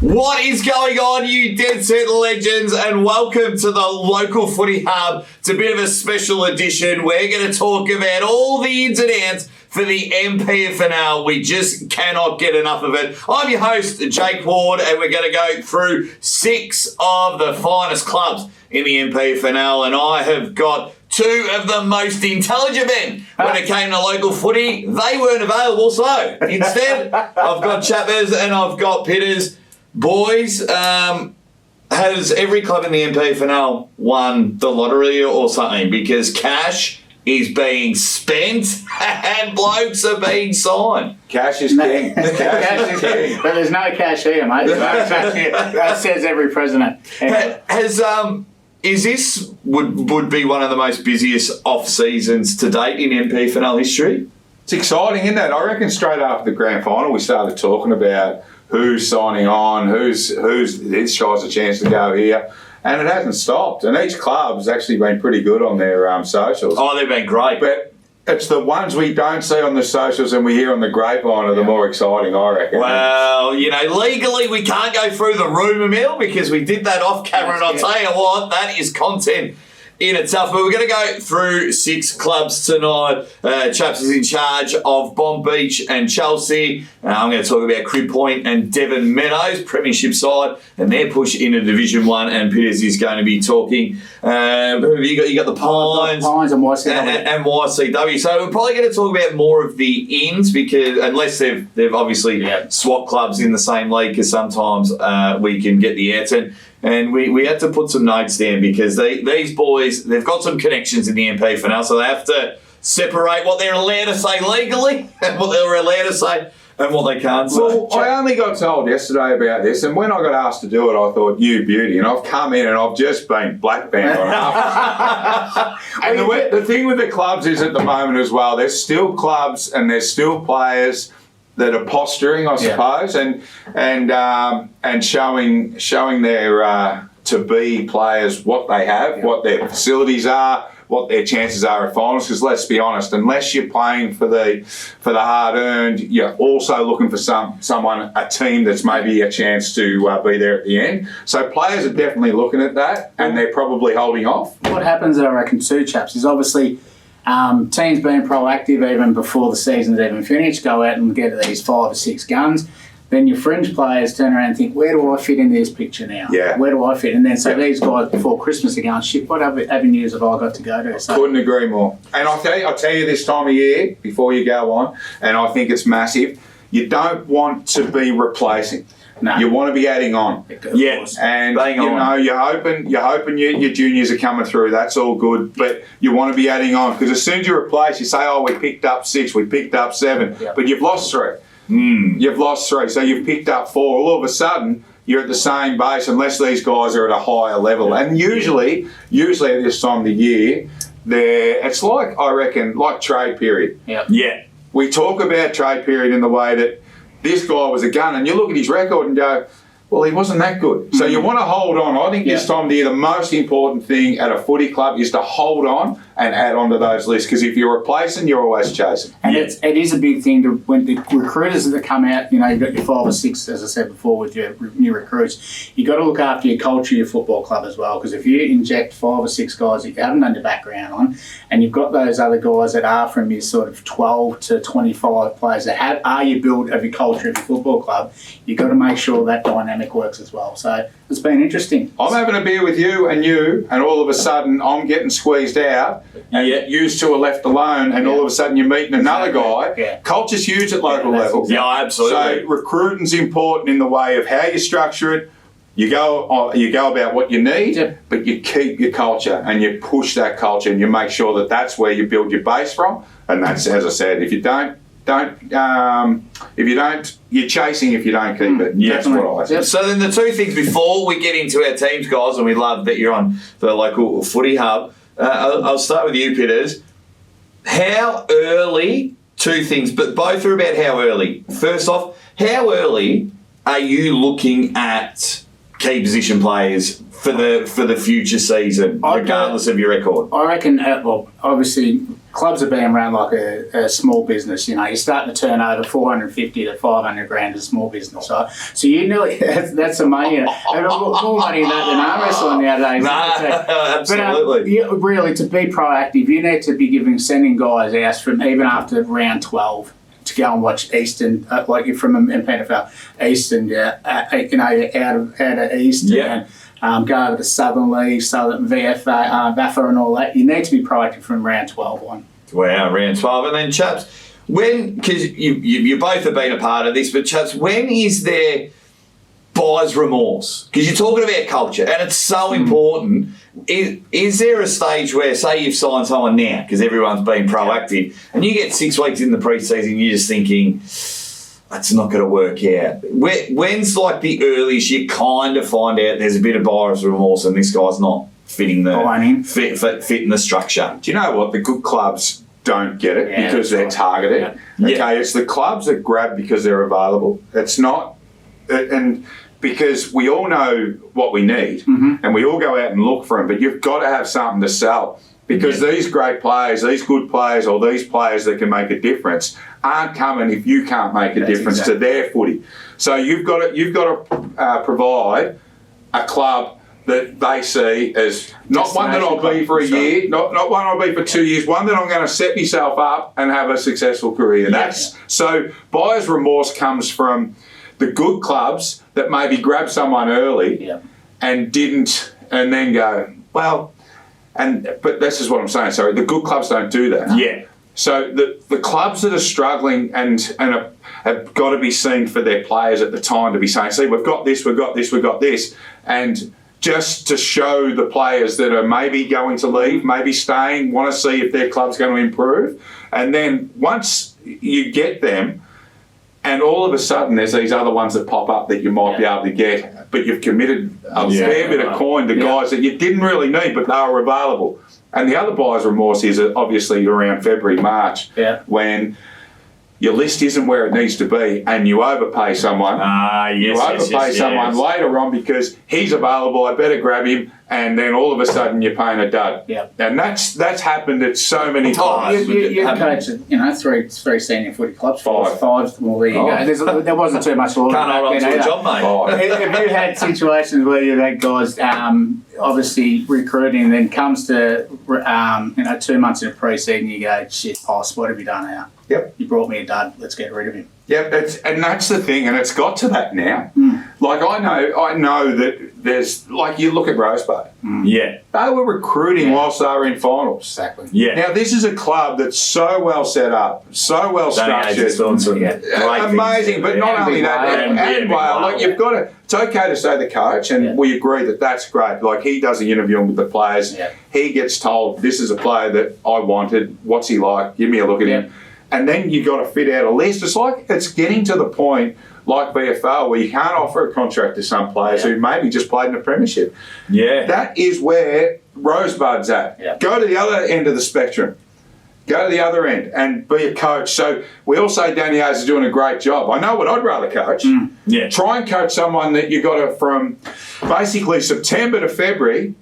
What is going on, you Dead Set Legends, and welcome to the local footy hub. It's a bit of a special edition. We're going to talk about all the ins and outs for the MPFNL. We just cannot get enough of it. I'm your host, Jake Ward, and we're going to go through 6 of the finest clubs in the MPFNL, and I have got 2 of the most intelligent men when it came to local footy. They weren't available, so instead I've got Chappers and I've got Pitters. Boys, has every club in the MPFNL won the lottery or something? Because cash is being spent and blokes are being signed. Cash is king. Cash is king. But there's no cash here, mate. That says every president. Is this would be one of the most busiest off seasons to date in MPFNL history? It's exciting, isn't it? I reckon straight after the grand final we started talking about who's signing on, who's this guy's a chance to go here, and it hasn't stopped. And each club's actually been pretty good on their socials. Oh, they've been great. But it's the ones we don't see on the socials and we hear on the grapevine are the more exciting, I reckon. Well, you know, legally we can't go through the rumour mill because we did that off camera, and I'll tell you what, that is content in itself. But we're going to go through 6 clubs tonight. Chaps is in charge of Bomb Beach and Chelsea. I'm going to talk about Crib Point and Devon Meadows, Premiership side, and their push into Division 1. And Pitters is going to be talking. Who have you got? You got the Pines. Pines and YCW. And YCW. So we're probably going to talk about more of the ins, because unless they've obviously swapped clubs in the same league, because sometimes we can get the outs. And we had to put some notes down because these boys, they've got some connections in the MPFNL, so they have to separate what they're allowed to say legally and what they're allowed to say and what they can't say. Well, I only got told yesterday about this, and when I got asked to do it, I thought, you beauty, and I've come in and I've just been black banned on half. And the thing with the clubs is at the moment as well, there's still clubs and there's still players that are posturing, I suppose, and showing their to be players what they have, what their facilities are, what their chances are at finals. Because let's be honest, unless you're playing for the hard earned, you're also looking for a team that's maybe a chance to be there at the end. So players are definitely looking at that, and they're probably holding off. What happens, I reckon, too, chaps, is obviously teams being proactive even before the season's even finished, go out and get these 5 or 6 guns. Then your fringe players turn around and think, where do I fit in this picture now? Yeah. Where do I fit? And then so these guys before Christmas are going, shit, what other avenues have I got to go to? So, couldn't agree more. And I'll tell you this time of year, before you go on, and I think it's massive, you don't want to be replacing. No. You want to be adding on. Yes. And you're hoping your juniors are coming through. That's all good. But you want to be adding on, because as soon as you replace, you say, oh, we picked up 6, we picked up 7, but you've lost 3. You've lost 3, so you've picked up 4. All of a sudden, you're at the same base unless these guys are at a higher level. And usually at this time of the year, it's like, I reckon, like trade period. Yeah. We talk about trade period in the way that this guy was a gun, and you look at his record and go, well, he wasn't that good. So you want to hold on. I think this time of the year, the most important thing at a footy club is to hold on and add on to those lists, because if you're replacing, you're always chasing. And it is a big thing when the recruiters that come out, you know, you've got your 5 or 6, as I said before, with your new recruits. You've got to look after your culture, your football club as well, because if you inject 5 or 6 guys that you haven't done your background on, and you've got those other guys that are from your sort of 12 to 25 players that are your build of your culture of your football club, you've got to make sure that dynamic works as well. So it's been interesting. I'm having a beer with you, and all of a sudden I'm getting squeezed out, and you 2 are left alone, and all of a sudden you're meeting another guy. Culture's huge at local level. Yeah, absolutely. So recruiting's important in the way of how you structure it. You go about what you need, but you keep your culture and you push that culture, and you make sure that that's where you build your base from. And that's, as I said, if you don't, you're chasing if you don't keep it. That's what I say. So then the 2 things before we get into our teams, guys, and we love that you're on the local footy hub. I'll start with you, Pitters. How early, 2 things, but both are about how early. First off, how early are you looking at key position players for the future season, regardless of your record? I reckon, obviously, clubs are being run like a small business. You're starting to turn over 450 to 500 grand as a small business. Right? So you nearly that's the money. And more money in that than arm wrestling nowadays. Absolutely. But really, to be proactive, you need to be sending guys out from even after round 12 to go and watch Eastern, like you're from MPFNL, Eastern, out of East. Yeah. Go over to Southern League, Southern VFA, VAFA and all that. You need to be proactive from round 12 on. Wow, round 12. And then, chaps, because you both have been a part of this, but chaps, when is there buyer's remorse? Because you're talking about culture, and it's so important. Is there a stage where, say you've signed someone now, because everyone's been proactive, and you get 6 weeks in the pre-season, you're just thinking, that's not going to work out. When's like the earliest you kind of find out there's a bit of buyer's remorse and this guy's not fitting fitting the structure? Do you know what? The good clubs don't get it because they're targeted. Yeah. Okay, it's the clubs that grab because they're available. It's not, and because we all know what we need, and we all go out and look for them, but you've got to have something to sell. Because these great players, these good players, or these players that can make a difference aren't coming if you can't make a difference to their footy. So you've got to provide a club that they see as not one that I'll be for a year, not one I'll be for 2 years, one that I'm going to set myself up and have a successful career. So buyer's remorse comes from the good clubs that maybe grab someone early and didn't, and then go, well. But this is what I'm saying. Sorry, the good clubs don't do that. Yeah. So the clubs that are struggling and have got to be seen for their players at the time to be saying, see, we've got this, and just to show the players that are maybe going to leave, maybe staying, want to see if their club's going to improve, and then once you get them, and all of a sudden there's these other ones that pop up that you might be able to get, but you've committed a fair bit of coin to guys that you didn't really need, but they were available. And the other buyer's remorse is obviously around February, March, when your list isn't where it needs to be and you overpay someone. You overpay someone later on because he's available, I better grab him, and then all of a sudden you're paying a dud. And that's happened at so many times. You coached, three senior footy clubs. Five. Well, there you go. There wasn't too much law. Can't hold on to a job, mate. Have you had situations where you've had guys obviously recruiting and then comes to 2 months in a pre-season, you go, shit, boss, what have you done now? You brought me a dud, let's get rid of him. And that's the thing, and it's got to that now. Like I know that there's, like you look at Rosebud. They were recruiting whilst they were in finals. Exactly. Now this is a club that's so well set up, so well structured, amazing. But not only that, and like you've got to. It's okay to say the coach, and we agree that that's great. Like he does the interviewing with the players. He gets told, this is a player that I wanted. What's he like? Give me a look at him. And then you got to fit out a list. It's getting to the point, like VFL, where you can't offer a contract to some players who maybe just played in the premiership. That is where Rosebud's at. Go to the other end of the spectrum. Go to the other end and be a coach. So we all say Danny Hayes is doing a great job. I know what I'd rather coach. Try and coach someone that you got to, from basically September to February,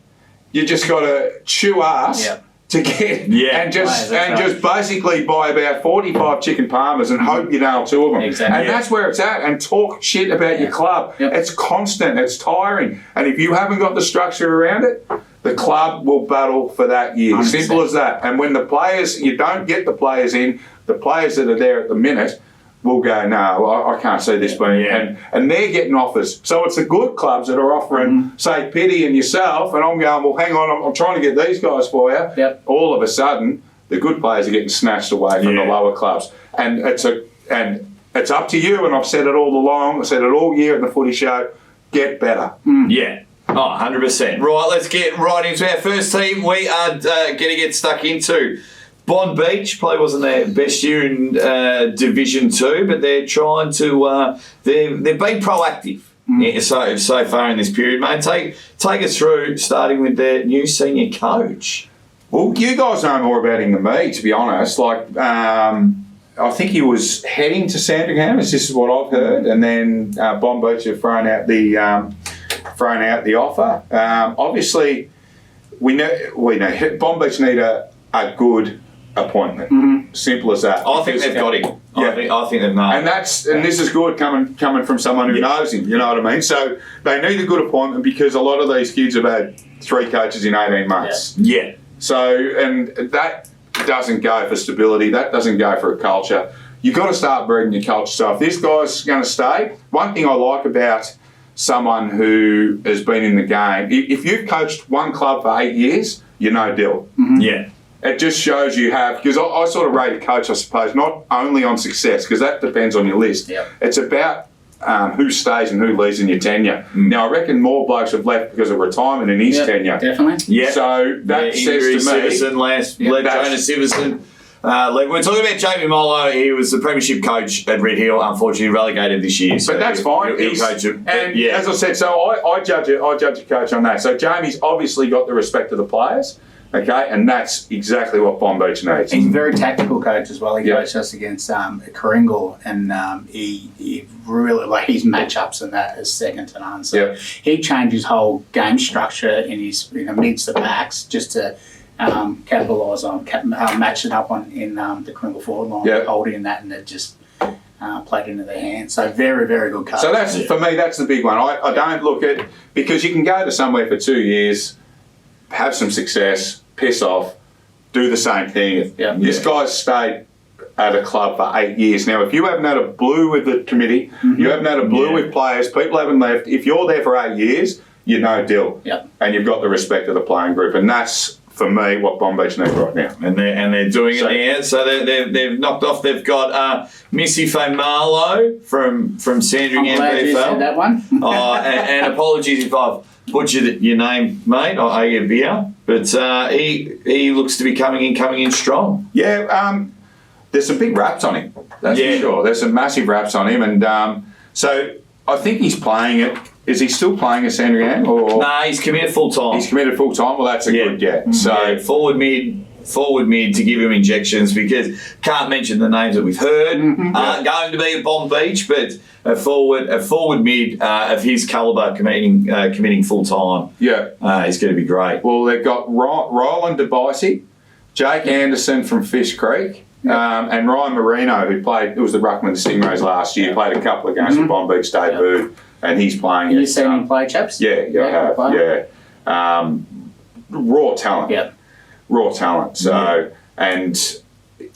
you just got to chew ass. To get and just basically buy about 45 chicken parmas and hope you nail 2 of them. And that's where it's at. And talk shit about your club. It's constant. It's tiring. And if you haven't got the structure around it, the club will battle for that year. 100%. Simple as that. And when the players, you don't get the players in, the players that are there at the minute will go, no, I can't see this being. And they're getting offers. So it's the good clubs that are offering, say, Pitty and yourself, and I'm going, well, hang on, I'm trying to get these guys for you. All of a sudden, the good players are getting snatched away from the lower clubs. And it's up to you, and I've said it all along, I've said it all year at the Footy Show, get better. Oh, 100%. Right, let's get right into our first team. We are going to get stuck into Bond Beach. Probably wasn't their best year in Division 2, but they're trying to, they've been proactive so far in this period, mate. Take us through, starting with their new senior coach. Well, you guys know more about him than me, to be honest. Like, I think he was heading to Sandringham, this is what I've heard, and then Bond Beach have thrown out the offer. Obviously, we know Bond Beach need a good appointment. Simple as that. I think they've got him. Yeah. I think they've nailed And this is good coming from someone who knows him, you know what I mean? So they need a good appointment because a lot of these kids have had 3 coaches in 18 months. Yeah. So, and that doesn't go for stability, that doesn't go for a culture. You've got to start breeding your culture. So if this guy's going to stay, one thing I like about someone who has been in the game, if you've coached one club for 8 years, you know Dill. Yeah. It just shows you have, because I sort of rate a coach, I suppose, not only on success, because that depends on your list. Yep. It's about who stays and who leaves in your tenure. Now, I reckon more blokes have left because of retirement in his tenure. Definitely. Yeah. So that says to me... Siverson left Jonas Siverson. We're talking about Jamie Molo. He was the premiership coach at Red Hill, unfortunately relegated this year. So but that's fine. He'll coach him. And as I said, so I judge a coach on that. So Jamie's obviously got the respect of the players, okay, and that's exactly what Bomb Beach needs. He's a very tactical coach as well. He coached us against Coringal, and he really, like, his matchups and that is second to none. So he changed his whole game structure in his midst the backs just to capitalise on, match it up in the Coringal forward line, holding that, and it just played into their hands. So very, very good coach. So that's for me, that's the big one. I don't look at, because you can go to somewhere for 2 years, have some success, piss off, do the same thing. This guy's stayed at a club for 8 years. Now, if you haven't had a blue with the committee, you haven't had a blue with players, people haven't left, if you're there for 8 years, you know Dill. And you've got the respect of the playing group. And that's, for me, what Bomb Beach need right now. And they're doing it now. So they've knocked off. They've got Missy Marlowe from Sandringham MPFNL. You said that one. And apologies if I've butchered your name, mate. I owe you a beer. But he looks to be coming in strong. Yeah, there's some big raps on him. That's for sure. There's some massive raps on him. And so I think he's playing it. Is he still playing at Sandringham? No, he's committed full time. He's committed full time. Well, that's a good get. So forward mid to give him injections, because can't mention the names that we've heard aren't going to be at Bomb Beach, but a forward mid of his calibre committing full time. Is going to be great. Well, they've got Roland DeBicey, Jake Anderson from Fish Creek. And Ryan Marino, who was the ruckman of the Stingrays last year, played a couple of games for Bomb Beach debut, and he's playing. You've seen him play, chaps? I have. Raw talent. Raw talent. So, and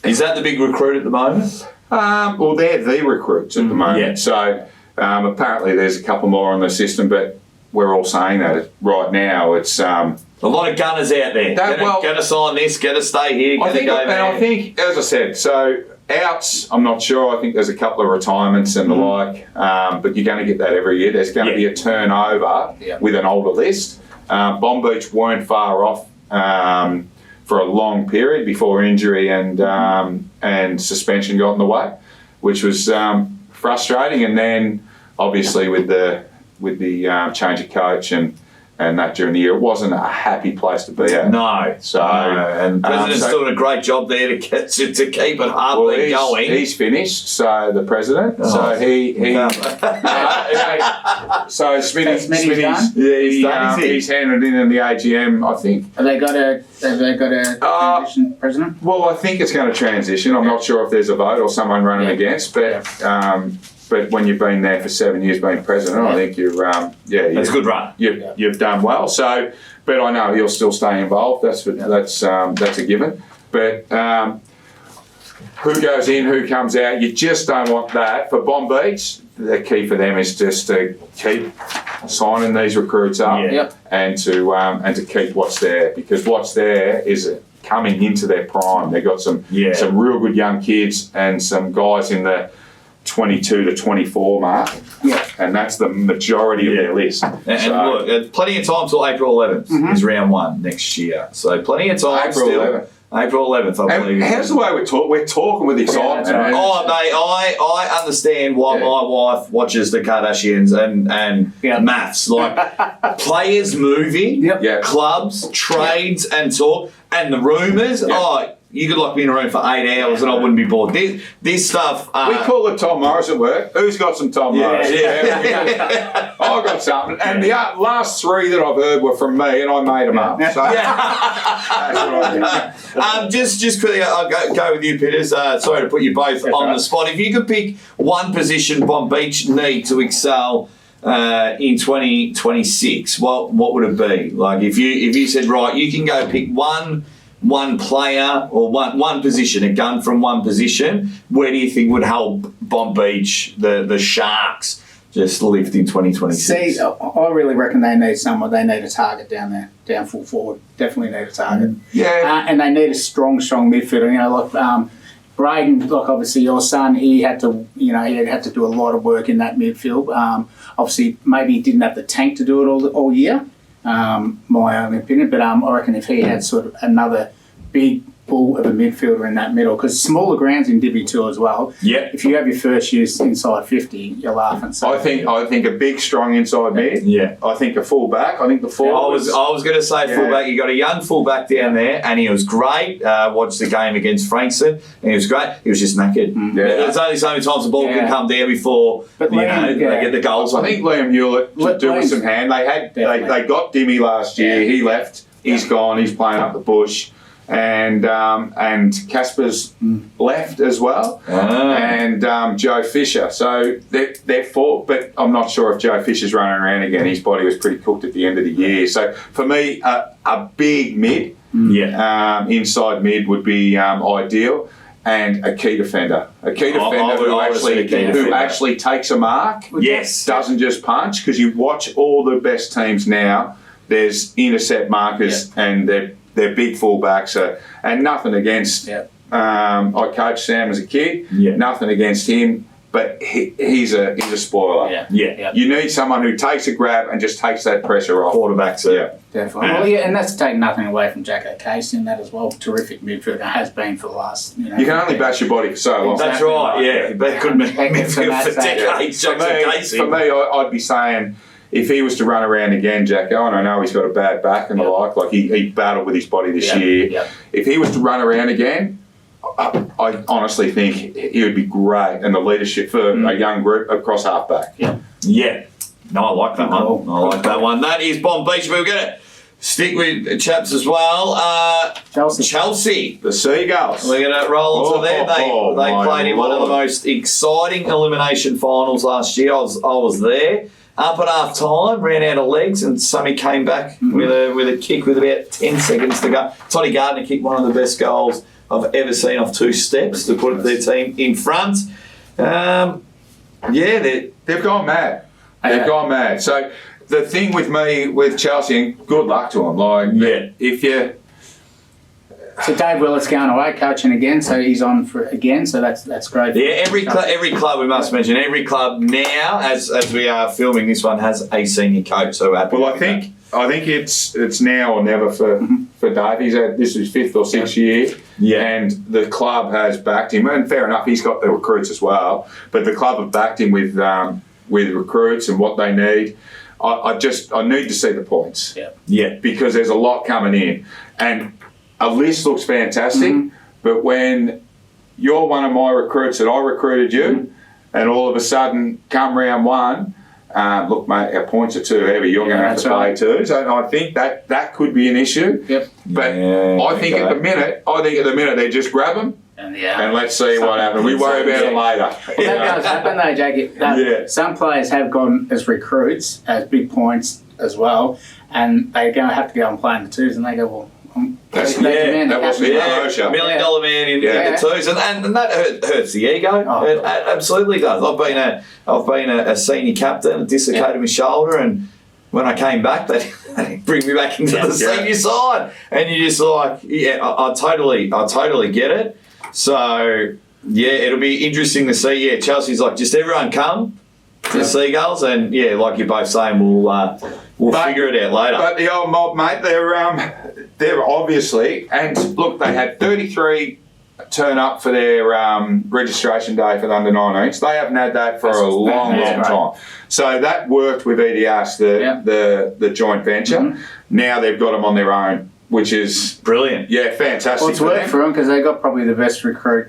is that the big recruit at the moment? Well, they're the recruits at the moment. So apparently there's a couple more on the system, but we're all saying that right now. It's a lot of gunners out there. Get us on this, get us stay here, I think, as I said, so outs, I'm not sure. I think there's a couple of retirements and the like, but you're going to get that every year. There's going to be a turnover with an older list. Bomb Beach weren't far off for a long period before injury and suspension got in the way, which was frustrating. And then, obviously, with the change of coach and that during the year, it wasn't a happy place to be at. No. So, and the president's doing a great job there to keep it hardly going. He's finished. So the president. So so Smitty's he's handed in the AGM, I think. Have they got a transition president? Well, I think it's going to transition. I'm not sure if there's a vote or someone running against, but when you've been there for 7 years being president, I think you're that's a good run. You've done well. So, but I know he'll still stay involved. That's a given. But who goes in, who comes out? You just don't want that. For Bomb Beach, the key for them is just to keep signing these recruits up and to keep what's there, because what's there is coming into their prime. They've got some real good young kids and some guys in the 22 to 24 mark, and that's the majority of their list. And look, plenty of time till April 11th is round 1 next year, so plenty of time. April 11th, I believe. How's the way we're talking with excitement? Mate, I understand why my wife watches the Kardashians and maths. Like, players moving, clubs, trades and talk, and the rumours. you could lock me in a room for 8 hours and I wouldn't be bored. This stuff. We call it Tom Morris at work. Who's got some Tom Morris? Yeah. I got something. And the last 3 that I've heard were from me, and I made them up. So that's what I did. Just quickly, I'll go with you, Peters. Sorry to put you both on the spot. If you could pick one position Bomb Beach need to excel in 2026, what would it be? Like if you said, right, you can go pick one player or one position, a gun from one position, where do you think would help Bomb Beach, the Sharks, just lift in 2026? See, I really reckon they need someone. They need a target down there, down full forward. Definitely need a target. Yeah. And they need a strong midfielder. You know, like Braden, like obviously your son, he had to do a lot of work in that midfield. Obviously, maybe he didn't have the tank to do it all year. My own opinion, but I reckon if he had sort of another big bull of a midfielder in that middle, because smaller grounds in Divi 2 as well. Yeah. If you have your first use inside 50, you're laughing. So I think a big, strong inside mid. Yeah. I think a full back. I think the forward. I was going to say fullback. You got a young fullback down there, and he was great. Watched the game against Frankston, and he was great. He was just knackered. Yeah. There's only so many times the ball can come down before they get the goals. I think Liam Hewlett could do with some hand. They got Dimmy last year. He left. He's gone. He's playing up the bush. And Casper's left as well, and Joe Fisher. So they're 4, but I'm not sure if Joe Fisher's running around again. His body was pretty cooked at the end of the year. So for me, a big mid, inside mid would be ideal, and a key defender. A key defender who actually takes a mark. Yes, doesn't just punch, because you watch all the best teams now. There's intercept markers, and they're big fullbacks, and nothing against. I coached Sam as a kid. Nothing against him, but he's a spoiler. You need someone who takes a grab and just takes that pressure off. Quarterbacks. Definitely. Well, and that's taking nothing away from Jack O'Casey in that as well. Terrific midfielder, has been for the last. You can only bash your body for so long. That's right. Yeah, that could be midfield for decades. Jack O'Casey. For me, I'd be saying, if he was to run around again, Jacko, and I know he's got a bad back and the like he battled with his body this year. If he was to run around again, I honestly think he would be great in the leadership for a young group across halfback. Yeah. No, I like that one. I like that one. That is Bomb Beach. We're going to stick with chaps as well. Chelsea. The Seagulls. We're going to roll into there. They played in one of the most exciting elimination finals last year. I was there. Up at half time, ran out of legs, and Sammy came back with a kick with about 10 seconds to go. Toddy Gardner kicked one of the best goals I've ever seen off 2 steps to put their team in front. They've gone mad. They've gone mad. So the thing with me with Chelsea, and good luck to them. If you. So Dave Willett's going away, coaching again, so he's on for again, so that's great. Yeah, every club, we must mention, every club now, as we are filming this one, has a senior coach. So I think it's now or never for Dave. He's had this is his 5th or 6th year, and the club has backed him. And fair enough, he's got the recruits as well, but the club have backed him with recruits and what they need. I need to see the points. Because there's a lot coming in, and a list looks fantastic, but when you're one of my recruits that I recruited you, and all of a sudden, come round 1, look, mate, our points are too heavy. You're going to have to play too. So I think that could be an issue. But I think at the minute they just grab them. And let's see what happens. We worry about it later. Well, that does happen though, Jackie. Some players have gone as recruits, as big points as well, and they're going to have to go and play in the 2s, and they go, well, that wasn't $1 million man in the 2s, and that hurts the ego. It absolutely does. I've been a senior captain, dislocated my shoulder, and when I came back, they bring me back into the senior side, and you just like, I totally get it. So it'll be interesting to see. Chelsea's like, just everyone come to the Seagulls, and like you're both saying, we'll figure it out later. But the old mob, mate, they're obviously, and look, they had 33 turn up for their registration day for the under-19s. They haven't had that for a long time. So that worked with EDS, the joint venture. Now they've got them on their own. which is Brilliant. yeah, fantastic. Well, it's worked for them because they got probably the best recruit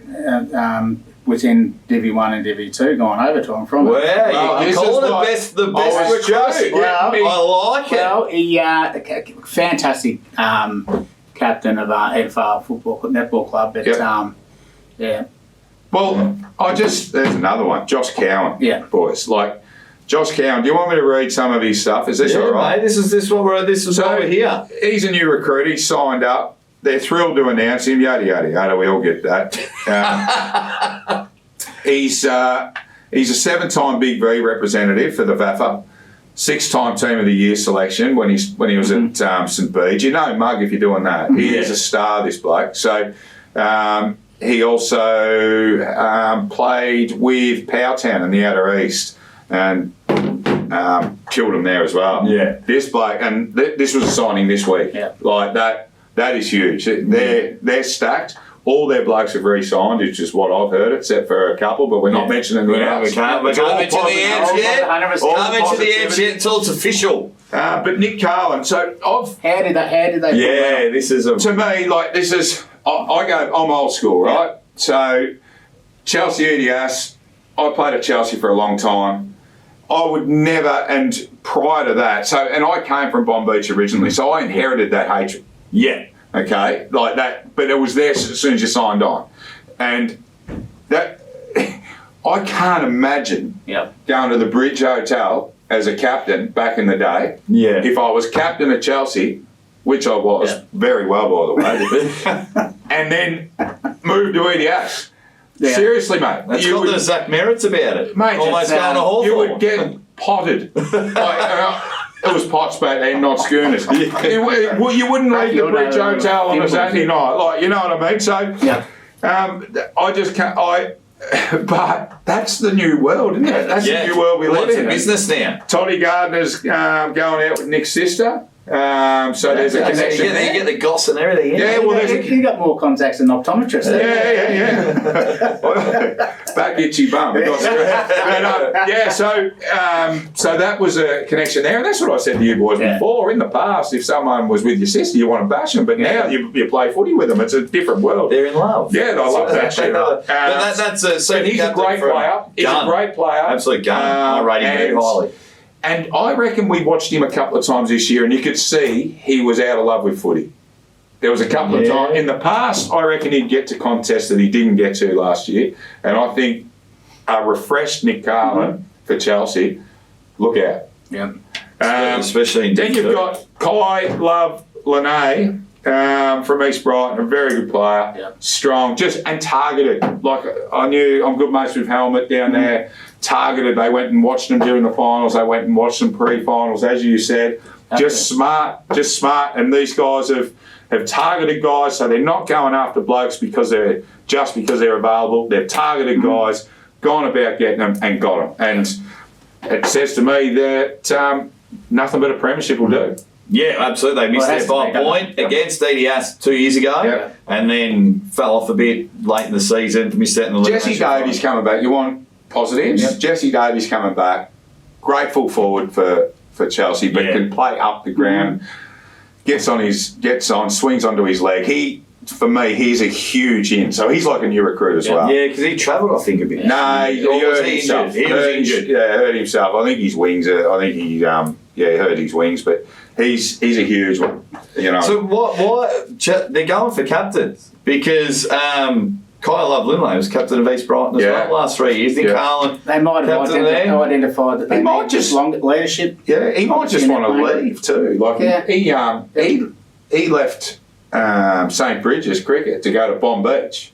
within Divi 1 and Divi 2 going over to them from it. Wow, you this call is it like- the best recruit. Well, I like it. Well, he fantastic captain of FR netball club, but yeah. Well, there's another one, Josh Cowan. Yeah. Boys, like Josh Cowan. Do you want me to read some of his stuff? Is this Yeah, all right? mate, this is why we're here. He's a new recruit. He's signed up. They're thrilled to announce him. Yada yada yada. We all get that. He's a 7-time Big V representative for the VAFA. 6-time Team of the Year selection when he was at St Bede. You know Mug if you're doing that. He is a star, this bloke. So he also played with Powtown in the Outer East and killed him there as well. Yeah. This bloke, and this was a signing this week. Yeah. Like that is huge. They're stacked. All their blokes have re-signed, which is what I've heard, except for a couple, but we're not mentioning the We can't mention the ants yet. 100%. Can't mention the ants yet until it's official. But Nick Carlin, so How did they Yeah, this is a... to me, like this is, I'm old school, right? So Chelsea EDS, I played at Chelsea for a long time. I would never, and prior to that, and I came from Bomb Beach originally, so I inherited that hatred. Yeah. Okay, like that, but it was there as soon as you signed on. And that, I can't imagine going to the Bridge Hotel as a captain back in the day. Yeah. If I was captain of Chelsea, which I was very well, by the way, and then moved to EDS. Yeah. Seriously, mate. That's got the Zach Merritts about it. Mate, almost going to Hawthorn. You would get potted. It was pots back then, not schooners. You wouldn't leave the Bridge Hotel on a Saturday night, like, you know what I mean? So, I just can't. But that's the new world, isn't it? That's the new world we live in. It's business now. Toddy Gardner's going out with Nick's sister. So there's a connection. Yeah, you get the goss and everything. Yeah, well, you got more contacts than optometrists. Yeah. Back itchy bum. So that was a connection there, and that's what I said to you boys before. In the past, if someone was with your sister, you want to bash them, but now you play footy with them. It's a different world. They're in love. Yeah, I love that shit. But that's a. He's a great player. He's a great player. Absolute gun. I rate him very highly. And I reckon we watched him a couple of times this year, and you could see he was out of love with footy. There was a couple of times in the past. I reckon he'd get to contests that he didn't get to last year, and I think a refreshed Nick Carlin for Chelsea. Look out. Yeah. Especially in then you've got Kai Love Lene from East Brighton, a very good player, strong, and targeted. Like I knew, I'm good mates with Helmet down there. Targeted. They went and watched them during the finals. They went and watched them pre-finals, as you said. Just smart. And these guys have targeted guys, so they're not going after blokes because they're available. They've targeted guys, gone about getting them and got them. And it says to me that nothing but a premiership will do. Yeah, absolutely. They missed their 5 point against EDS 2 years ago, and then fell off a bit late in the season. Missed out in the Jesse Davies coming back. You want positives? Yep. Jesse Davies coming back. Great full forward for Chelsea, but can play up the ground. Gets on, swings onto his leg. For me, he's a huge in. So he's like a new recruit as well. Yeah, because he travelled, I think, a bit. No, he hurt himself. He was injured. Yeah, hurt himself. I think his wings he hurt his wings, but he's a huge one. You know. So why they're going for captains? Because Kyle Love-Linley was captain of East Brighton as well last 3 years. Nick Carlin, they might have identified that they might just leadership. Yeah, he might just want to leave too. Like he left St Bridges cricket to go to Bomb Beach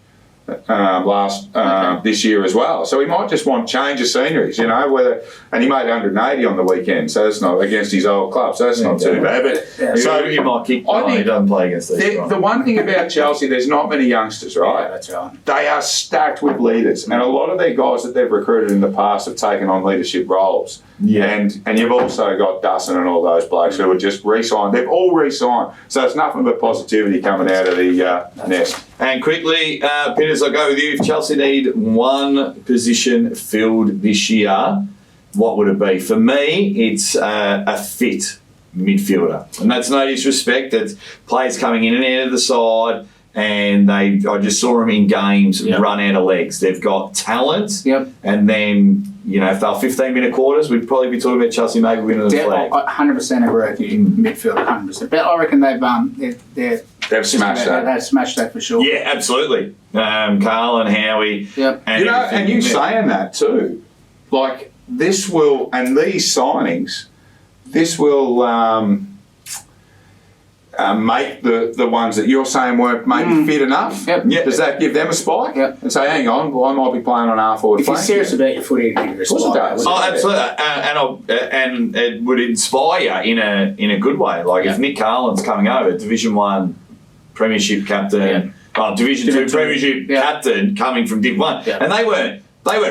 this year as well. So he might just want change of sceneries, you know. And he made 180 on the weekend, so that's not against his old club. So that's not too bad. But so you might kick. I think he doesn't play against these. The one thing about Chelsea, there's not many youngsters, right? Yeah, that's right. They are stacked with leaders, and a lot of their guys that they've recruited in the past have taken on leadership roles. Yeah. And you've also got Dustin and all those blokes who are just re-signed. They've all re-signed. So it's nothing but positivity coming out of the nest. And quickly, Peters, I'll go with you. If Chelsea need one position filled this year, what would it be? For me, it's a fit midfielder. And that's no disrespect. It's players coming in and out of the side, and I just saw them in games run out of legs. They've got talent, and then, you know, if they're 15-minute quarters, we'd probably be talking about Chelsea maybe winning the flag. I 100% agree with you, midfield, 100%. But I reckon they've smashed that. They've smashed that for sure. Yeah, absolutely. Carl and Howie. And you saying that too. Like, this will, and these signings, this will make the ones that you're saying weren't maybe fit enough. Does that give them a spike? And say, hang on, well, I might be playing on half-forward flank. If you're serious about your footy, of course it does. Oh, absolutely. And it would inspire you in a good way. Like, if Nick Carlin's coming over, Division 1 Premiership captain, Division 2 Premiership captain coming from Div 1, and they weren't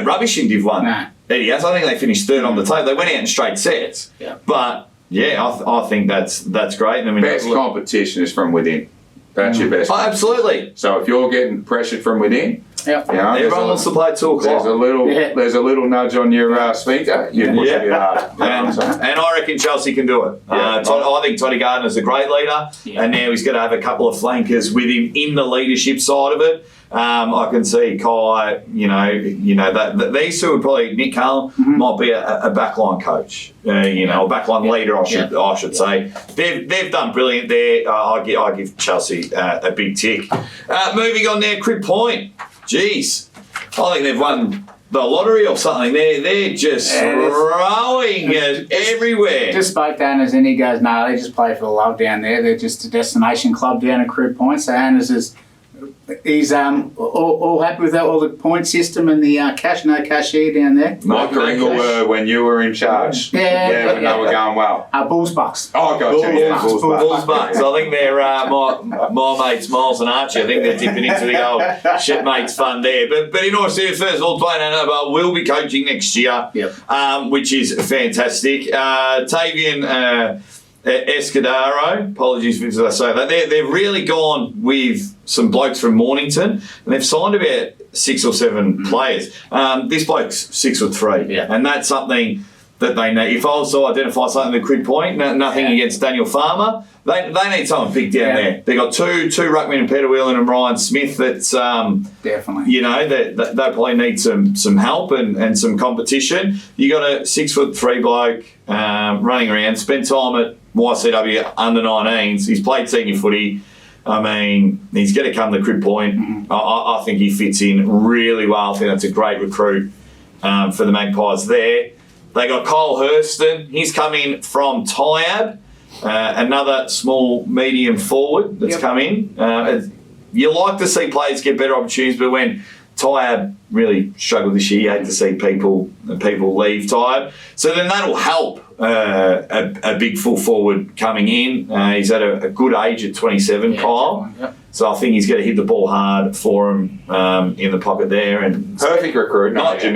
rubbish in Div 1. No. Eddie, I think they finished third on the table. They went out in straight sets. But I think that's great. And I mean, best competition is from within. That's your best. Oh, absolutely. So if you're getting pressured from within, you know, everyone wants to play at 2 o'clock. There's a little nudge on your sphincter. You push it harder. And I reckon Chelsea can do it. I think Toddy Gardner's a great leader, and now he's going to have a couple of flankers with him in the leadership side of it. I can see Kai, you know that these two would probably, Nick Carlin might be a backline coach, a backline leader, I should say. They've done brilliant there. I give Chelsea a big tick. Moving on now, Crib Point. Jeez, I think they've won the lottery or something. They're just throwing it everywhere. Just spoke to Anders and he goes, no, they just play for the love down there. They're just a destination club down at Crib Point. So Anders he's all happy with that, all the point system and the no cashier down there. Like Ringle were when you were in charge. When they were going well. Bulls Bucks. Oh, gotcha. Bulls Bucks. I think they're my mates Miles and Archie. I think they're dipping into the old shipmates fund there. But in all seriousness, first of all, Dwayne Hanover will be coaching next year, which is fantastic. Tavian Escudero, apologies if I say that, they've really gone with some blokes from Mornington, and they've signed about 6 or 7 players. This bloke's 6'3", and that's something that they need. If I was to identify something at Crib Point, nothing against Daniel Farmer, they need someone big down there. They got two ruckmen and Peter Whelan and Ryan Smith. That's definitely, they probably need some help and some competition. You got a 6'3" bloke running around, spent time at YCW under 19s. He's played senior footy. I mean, he's going to come to Crib Point. I think he fits in really well. I think that's a great recruit for the Magpies there. They got Kyle Hurston. He's coming from Tyab, another small, medium forward that's come in. You like to see players get better opportunities, but when Tyab really struggled this year, you hate to see people leave Tyab. So then that'll help a big full forward coming in. He's at a good age at 27, Kyle. So I think he's going to hit the ball hard for him in the pocket there. And perfect recruit. 90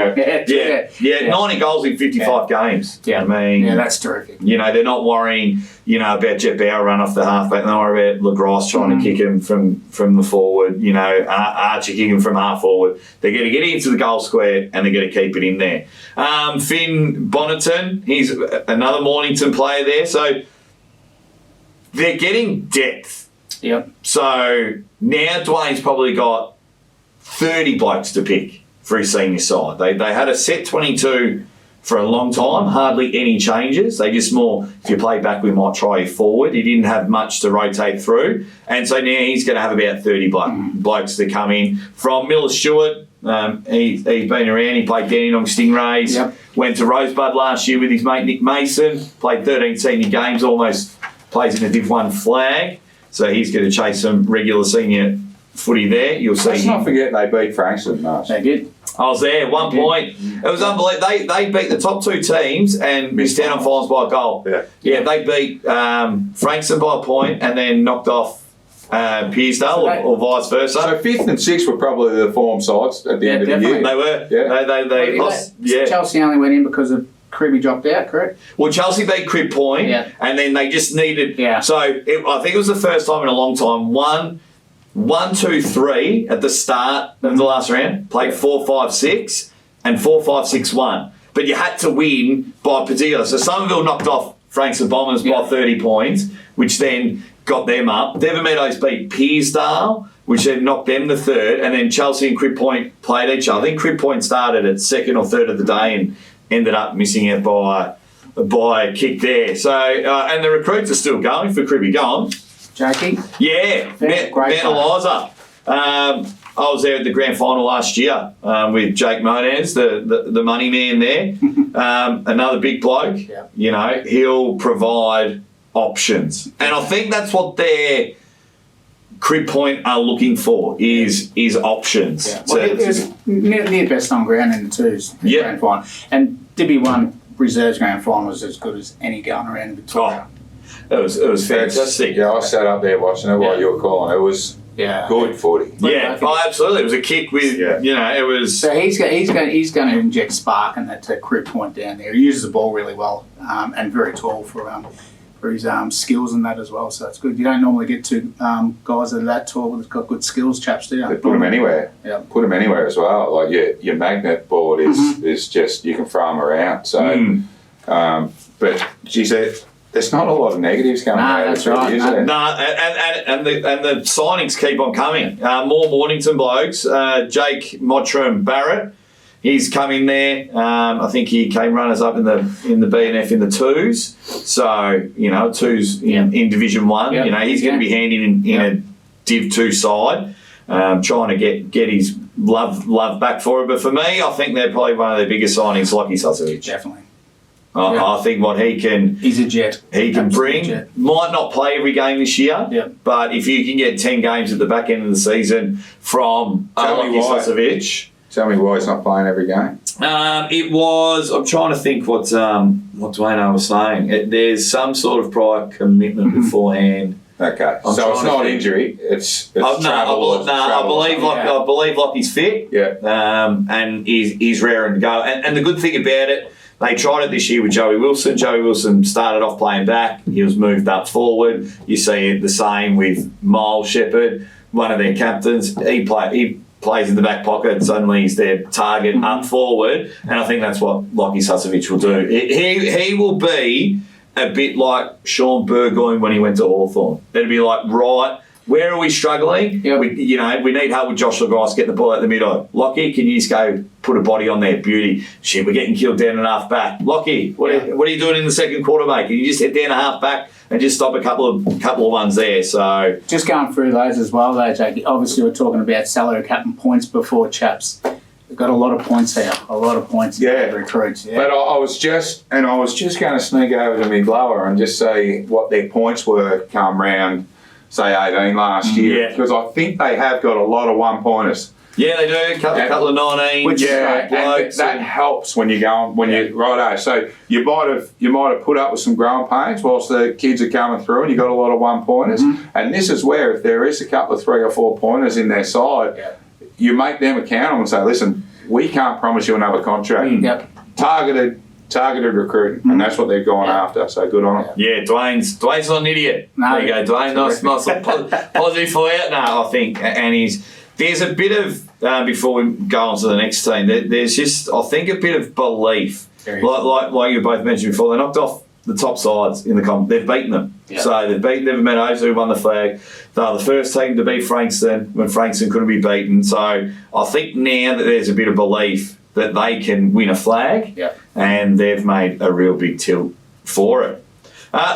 goals in 55 games. I mean, that's terrific. They're not worrying, about Jet Bauer run off the halfback. They're not worried about LaGrasse trying to kick him from the forward. Archie kicking from half forward. They're going to get into the goal square and they're going to keep it in there. Finn Bonneton, he's another Mornington player there. So they're getting depth. So now Dwayne's probably got 30 blokes to pick for his senior side. They had a set 22 for a long time, hardly any changes. They just more, if you play back, we might try you forward. He didn't have much to rotate through. And so now he's going to have about 30 blokes to come in. From Miller Stewart, he's been around. He played Dandenong Stingrays, went to Rosebud last year with his mate Nick Mason, played 13 senior games, almost plays in a Div 1 flag. So he's going to chase some regular senior footy there. You'll see. Let's not forget they beat Frankston last. They did. I was there at one point. It was unbelievable. They beat the top 2 teams and missed out on finals by a goal. They beat Frankston by a point and then knocked off Pearsdale or vice versa. So 5th and 6th were probably the form sides at the end of the year. They were. They lost. Chelsea only went in because of Cribby dropped out, correct? Well, Chelsea beat Crib Point, and then they just needed. So I think it was the first time in a long time. 1, 2, 3 at the start of the last round. Played 4, 5, 6, and 4, 5, 6, 1. But you had to win by particular. So Somerville knocked off Franks and Bombers by 30 points, which then got them up. Devon Meadows beat Pearsdale, which then knocked them to third, and then Chelsea and Crib Point played each other. I think Crib Point started at second or third of the day and ended up missing out by a kick there. So, and the recruits are still going for Cribby. Go on. Jakey? Yeah, Mount Eliza. I was there at the grand final last year with Jake Monez, the money man there. Another big bloke. Yeah. You know, he'll provide options. And I think that's what their Crib Point are looking for is options. Yeah. Well, it was near best on ground in the twos grand final. And Dibby won reserves grand final was as good as any going around Victoria. It was fantastic. Yeah, I sat up there watching it while you were calling. It was good footy. Yeah, absolutely. It was a kick with, you know, it was... So he's going to inject spark in that Crib Point down there. He uses the ball really well and very tall for his skills and that as well. So it's good. You don't normally get to guys that are that tall that's got good skills, chaps, do you? They put them anywhere. Yeah. Put them anywhere as well. Like your magnet board is just, you can throw them around. So, but geez, there's not a lot of negatives coming out. That's right. No, and the signings keep on coming. More Mornington blokes. Jake Mottram Barrett, he's come in there. I think he came runners up in the BNF in the twos. So you know, twos in Division 1. You know, he's going to be handy in a Div 2 side. Trying to get his love back for it. But for me, I think they're probably one of their biggest signings, Lockie Susovic. Definitely. I think what he can... He's a jet. He can bring... Jet. Might not play every game this year, but if you can get 10 games at the back end of the season from Lockie Susovic... Tell me why he's not playing every game. It was... I'm trying to think what Dwayne was saying. There's some sort of prior commitment beforehand. Okay, so it's not injury. It's travel. I believe Lockie's fit. Yeah. And he's raring to go. And the good thing about it, they tried it this year with Joey Wilson. Joey Wilson started off playing back. He was moved up forward. You see it the same with Miles Shepherd, one of their captains. He plays in the back pocket. Suddenly he's their target up forward. And I think that's what Lockie Susovic will do. He will be a bit like Sean Burgoyne when he went to Hawthorn. It'll be like, right, where are we struggling? Yep. We need help with Josh Lagrice getting the ball out the middle. Lockie, can you just go put a body on there? Beauty. Shit, we're getting killed down and half back. Lockie, what are you doing in the second quarter, mate? Can you just head down a half back and just stop a couple of ones there? So just going through those as well, though, Jake. Obviously, we're talking about salary cap and points before, chaps. We've got a lot of points here. A lot of points. Recruits. Yeah. But I was just going to sneak over to me blower and just say what their points were come round, say 18 last year, because I think they have got a lot of 1-pointers. Yeah, they do. A couple of 19. Which that helps when you go you righto. So you might have put up with some growing pains whilst the kids are coming through, and you got a lot of 1-pointers. And this is where if there is a couple of 3 or 4 pointers in their side, you make them accountable and say, listen, we can't promise you another contract. Targeted recruiting, and that's what they're going after. So good on them. Yeah, Dwayne's not an idiot. No, there you go, Dwayne. Nice positive for you. No, I think, and there's a bit of before we go on to the next team. There's just, I think, a bit of belief, like you both mentioned before. They knocked off the top sides in the comp. They've beaten them. Yeah. So they've beaten Devon Meadows, who won the flag. They're the first team to beat Frankston when Frankston couldn't be beaten. So I think now that there's a bit of belief that they can win a flag, and they've made a real big tilt for it.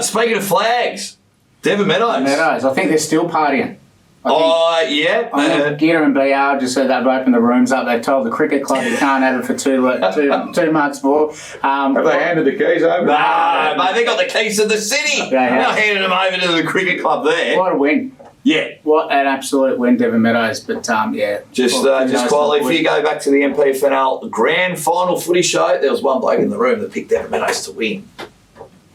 Speaking of flags, Devon Meadows. I think they're still partying. Yeah. Gear and BR just said they've opened the rooms up. They've told the cricket club you can't have it for 2 months more. Have they handed the keys over? Nah, mate, they got the keys to the city. They're handing them over to the cricket club there. What a win. Yeah. What an absolute win, Devon Meadows. But, Just quietly, if you go back to the MPFNL grand final footy show, there was one bloke in the room that picked Devon Meadows to win.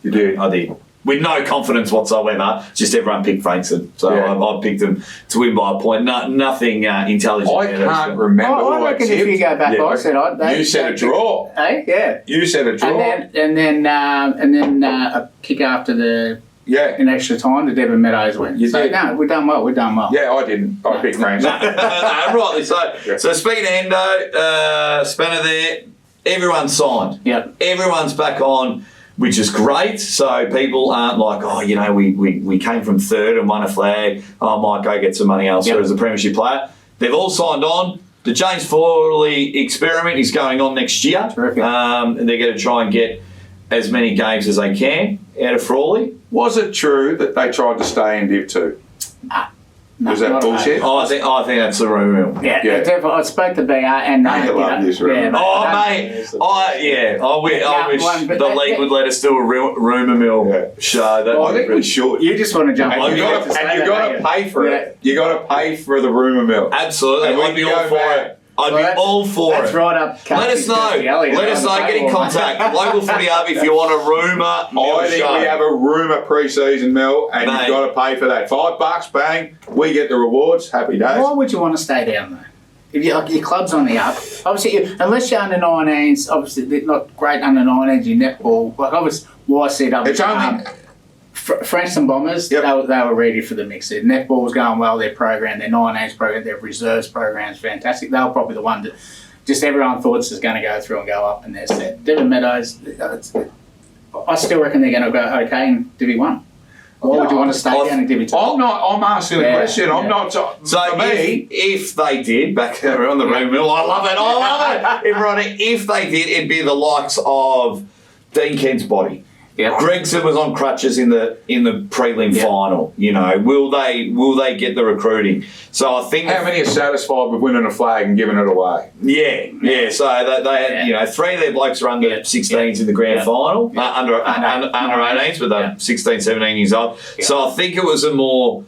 You did? I did. With no confidence whatsoever, just everyone picked Frankston. So I picked them to win by a point. Nothing intelligent. I can't remember who I reckon if you go back, I said you said a draw. Yeah. You said a draw. And then a kick after the in extra time, the Devon Meadows win. No, we've done well. Yeah, I didn't. I picked Frankston. Rightly so. Yeah. So speaking of Endo, Spanner there, everyone's signed. Yep. Everyone's back on. which is great. So people aren't like, oh, you know, we came from third and won a flag. I might go get some money elsewhere as a premiership player. They've all signed on. The James Frawley experiment is going on next year. Terrific. And they're going to try and get as many games as they can out of Frawley. Was it true that they tried to stay in Div 2? No, Was that bullshit? I think that's the rumour. Yeah, Yeah. definitely. I spoke to BR and I love this rumour. I wish the league would let us do a rumour mill show. That I think we should. You just want to jump on And you got to pay for it. You got to pay for the rumour mill. Absolutely, And we I'd be can all go for back. it. I'd be all for That's it. right up. Let us know. Let us know. Get in contact. Local Footy Hub if you want a rumour mill I think show. we have a rumour pre-season mill, and Mate. you've got to pay for that. $5, bang. We get the rewards. Happy days. Why would you want to stay down there? If your club's on the up, obviously, unless you're under 19s, obviously they're not great under 19s. You netball, like obviously YCW. It's only Frankston Bombers. Yep. They were ready for the mix. Their netball was going well. Their program, their 19s program, their reserves program is fantastic. They were probably the one that just everyone thought was going to go through and go up, and they're set. Devon Meadows. I still reckon they're going to go okay in Div 1. Why would you want to stay down in Div 2? I'm asking the question. I'm not. So For me, if they did, back there on the rumour mill, I love it. If they did, it'd be the likes of Dean Kent's body. Yeah. Gregson was on crutches in the prelim final. You know, will they get the recruiting? So I think how many are satisfied with winning a flag and giving it away? Yeah. So they had, 3 of their blokes are under 16s in the grand final, under 18s, but they're 16, 17 years old. Yeah. So I think it was a more,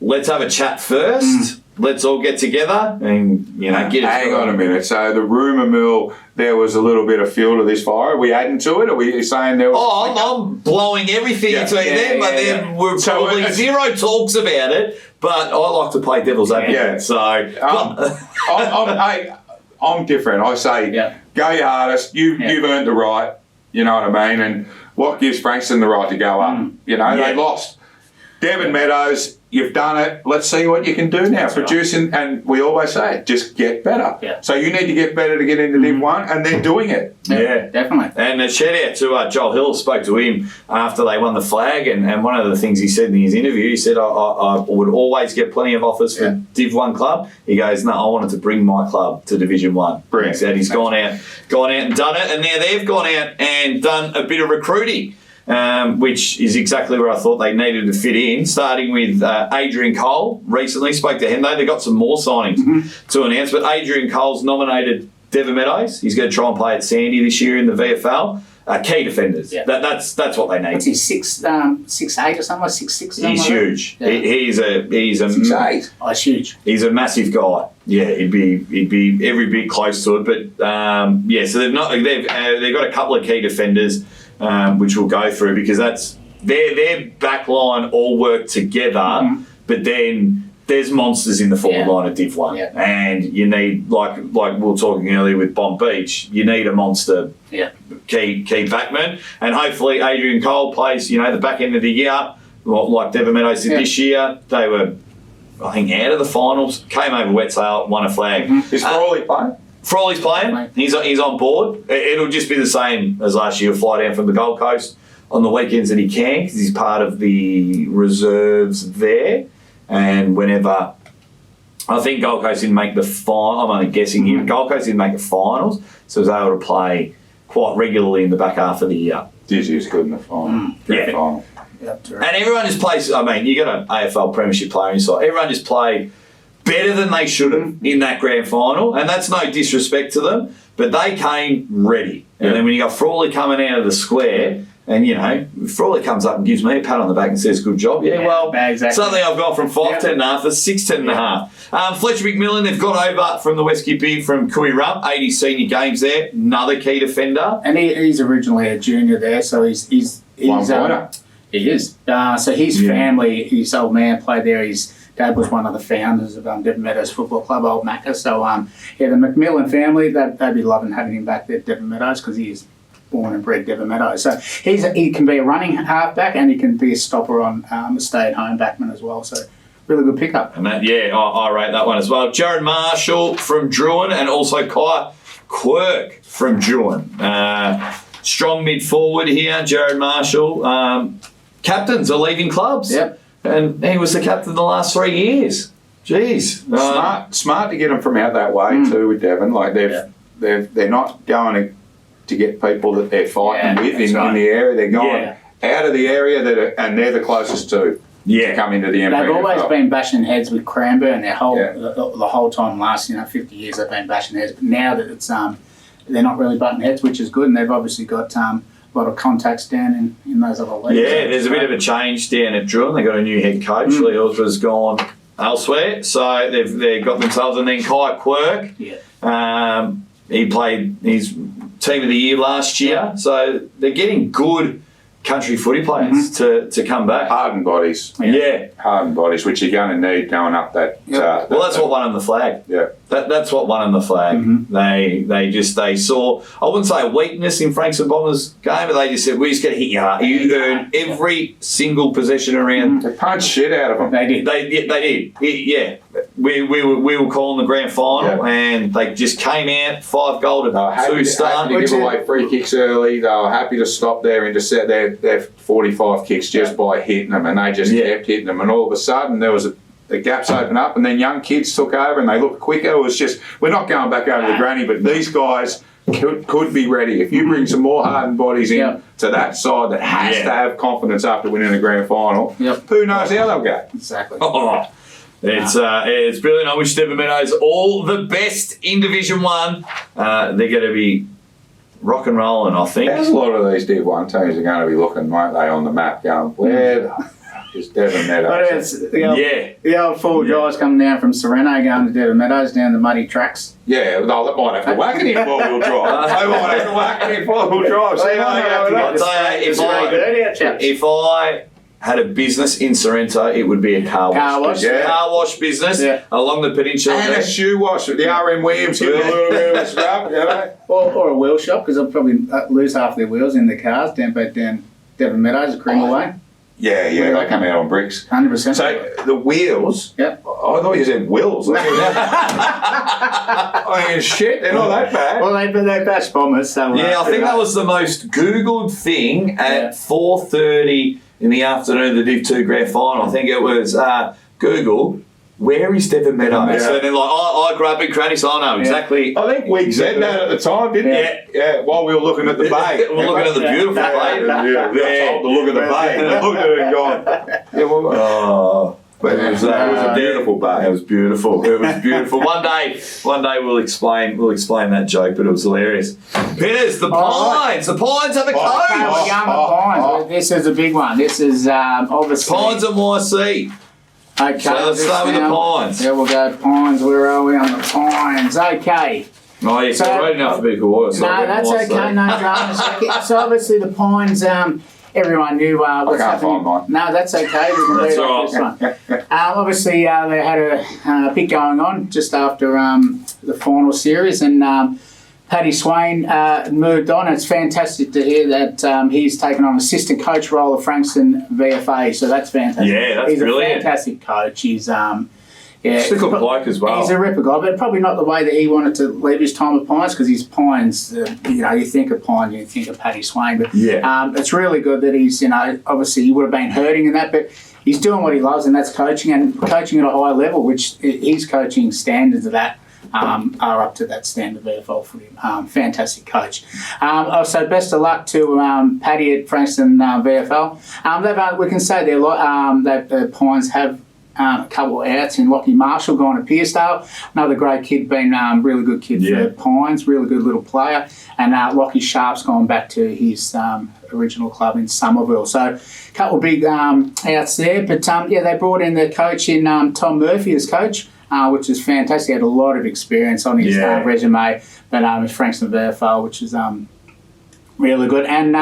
let's have a chat first. Let's all get together and get it. Hang on a minute. So the rumour mill, there was a little bit of fuel to this fire. Are we adding to it? Are we saying there was? Oh, I'm blowing everything to them, but then we're probably zero talks about it. But I like to play devil's advocate. Yeah. So I'm different. I say, go your hardest. You've earned the right. You know what I mean? And what gives Frankston the right to go up? They lost. Devon Meadows, you've done it. Let's see what you can do now. That's Producing, and we always say, just get better. Yeah. So you need to get better to get into Div 1, and they're doing it. Yeah, definitely. And a shout out to Joel Hill. Spoke to him after they won the flag, and one of the things he said in his interview, he said, I would always get plenty of offers for Div 1 club. He goes, no, I wanted to bring my club to Division 1. Brilliant. He said he's gone out and done it, and now they've gone out and done a bit of recruiting. Which is exactly where I thought they needed to fit in, starting with Adrian Cole. Recently spoke to Hendo. They got some more signings to announce, but Adrian Cole's nominated Devon Meadows. He's going to try and play at Sandy this year in the VFL. Key defenders. Yeah. That's what they need. What's he, 6'8" or something, 6'6"? He's huge. Yeah. He's a 6'8". Oh, he's huge. He's a massive guy. Yeah, he'd be every bit close to it. But so they've got a couple of key defenders. Which we'll go through because that's their back line all work together, but then there's monsters in the forward line of Div 1. Yeah. And you need, like we were talking earlier with Bomb Beach, you need a monster key backman. And hopefully Adrian Cole plays, the back end of the year, like Devon Meadows did this year. They were, I think, out of the finals, came over wet sail, won a flag. Is Frawley playing? Frawley's playing. He's on board. It'll just be the same as last year. Fly down from the Gold Coast on the weekends that he can because he's part of the reserves there. And whenever, I think Gold Coast didn't make the final. I'm only guessing here. Gold Coast didn't make the finals, so he was able to play quite regularly in the back half of the year. Dizzy's good in the final. Final. And everyone just plays. I mean, you got an AFL Premiership player inside. Everyone just played better than they should have in that grand final, and that's no disrespect to them, but they came ready. And then when you got Frawley coming out of the square, and Frawley comes up and gives me a pat on the back and says, good job. Exactly. Suddenly I've gone from 5'10.5" to 6'10.5". Fletcher McMillan, they've got over from the West Kippy from Cooey Rump, 80 senior games there, another key defender. And he's originally a junior there, so he's one-pointer. He is. So his family, his old man played there. His dad was one of the founders of Devon Meadows Football Club, Old Macca. So, the McMillan family, they'd be loving having him back there at Devon Meadows because he is born and bred Devon Meadows. So he can be a running halfback and he can be a stopper on a stay-at-home backman as well. So really good pickup. And that, I rate that one as well. Jared Marshall from Druin and also Kai Quirk from Druin. strong mid forward here, Jared Marshall. Captains are leaving clubs. Yep. And he was the captain the last 3 years. Jeez. Smart to get them from out that way too with Devon. Like they're not going to get people that they're fighting with in the area. They're going out of the area and they're the closest to come into the MPFNL. They've always been bashing heads with Cranbourne their whole the whole time last 50 years they've been bashing heads. But now that it's they're not really butting heads, which is good, and they've obviously got a lot of contacts down in those other leagues. Yeah, there's a bit of a change down at Druin. They got a new head coach. Lee Osborne's gone elsewhere, so they've got themselves, and then Kai Quirk. Yeah. He played his team of the year last year, so they're getting good country footy players to come back. Hardened bodies. Hardened bodies, which you're going to need going up that. Well, that's what won them the flag. Yeah. That's what won them the flag. They saw, I wouldn't say a weakness in Franks and Bombers game, but they just said, we're just going to hit you hard. You earn every single possession around. They punched shit out of them. They did. They did. We were calling the grand final, and they just came out 5-goal to 2 start. Happy to give away free kicks early. They were happy to stop there and just set their 45 kicks just by hitting them, and they just kept hitting them. And all of a sudden, there was the gaps open up, and then young kids took over, and they looked quicker. It was just, we're not going back over the granny, but these guys could be ready. If you bring some more hardened bodies in to that side that has to have confidence after winning a grand final, who knows how they'll go. Exactly. It's brilliant. I wish Devon Meadows all the best in Division 1. They're going to be rock and rolling, I think. There's a lot of these Div 1 teams are going to be looking, won't they, on the map going, where the fuck is Devon Meadows? The old four guys coming down from Sereno going to Devon Meadows down the muddy tracks. Yeah, they might have to whack it in 4-wheel drive. They might have to whack it in 4-wheel drive. See how they go with that. If I had a business in Sorrento, it would be a car wash. Car wash business along the peninsula. And a shoe wash with the RM Williams getting a little bit of a scrub, or a wheel shop, because they'll probably lose half their wheels in their cars down Devon Meadows, a Kringle way. Yeah, they come out on bricks. 100%. So the wheels, I thought you said wills. I mean, shit, they're not that bad. Well, they bash bombers. So I think that was the most Googled thing at 4:30 in the afternoon of the Div 2 grand final. I think it was Google, where is Devon Meadows? And then I grew up in Cranny, so I know exactly. I think we said that at the time, didn't we? Yeah, while we were looking at the bay. We're looking at the beautiful bay. We're told to look at the bay. We looked at it and gone, but it was a beautiful bay. It was beautiful. It was beautiful. One day we'll explain that joke, but it was hilarious. Pinners, the Pines. The Pines are the coach. We're going with Pines. This is a big one. This is obviously Pines and YC. Okay. So let's start with the Pines. Yeah, we'll go Pines. Where are we on the Pines? Okay. Oh, yeah, so right in alphabetical order. So no, that's okay. No drama. So obviously the Pines. Everyone knew what's happening. No, that's okay. We can read off this one. Obviously, they had a bit going on just after the final series, and Paddy Swain moved on. It's fantastic to hear that he's taken on assistant coach role of Frankston VFA. So that's fantastic. Yeah, that's he's brilliant. He's a fantastic coach. He's he's a good bloke as well. He's a ripper guy, but probably not the way that he wanted to leave his time at Pines, because his Pines, you think of Pines, you think of Paddy Swain. But it's really good that he's, obviously he would have been hurting in that, but he's doing what he loves, and that's coaching, and coaching at a high level, which his coaching standards of that are up to that standard VFL for him. Fantastic coach. So best of luck to Paddy at Frankston VFL. We can say the Pines have a couple of outs in Lockie Marshall going to Pearsdale. Another great kid, been really good kid for Pines, really good little player. And Lockie Sharp's gone back to his original club in Somerville. So a couple of big outs there. But they brought in their coach in Tom Murphy as coach, which is fantastic. He had a lot of experience on his resume. But it's Frankston VFL, which is really good. And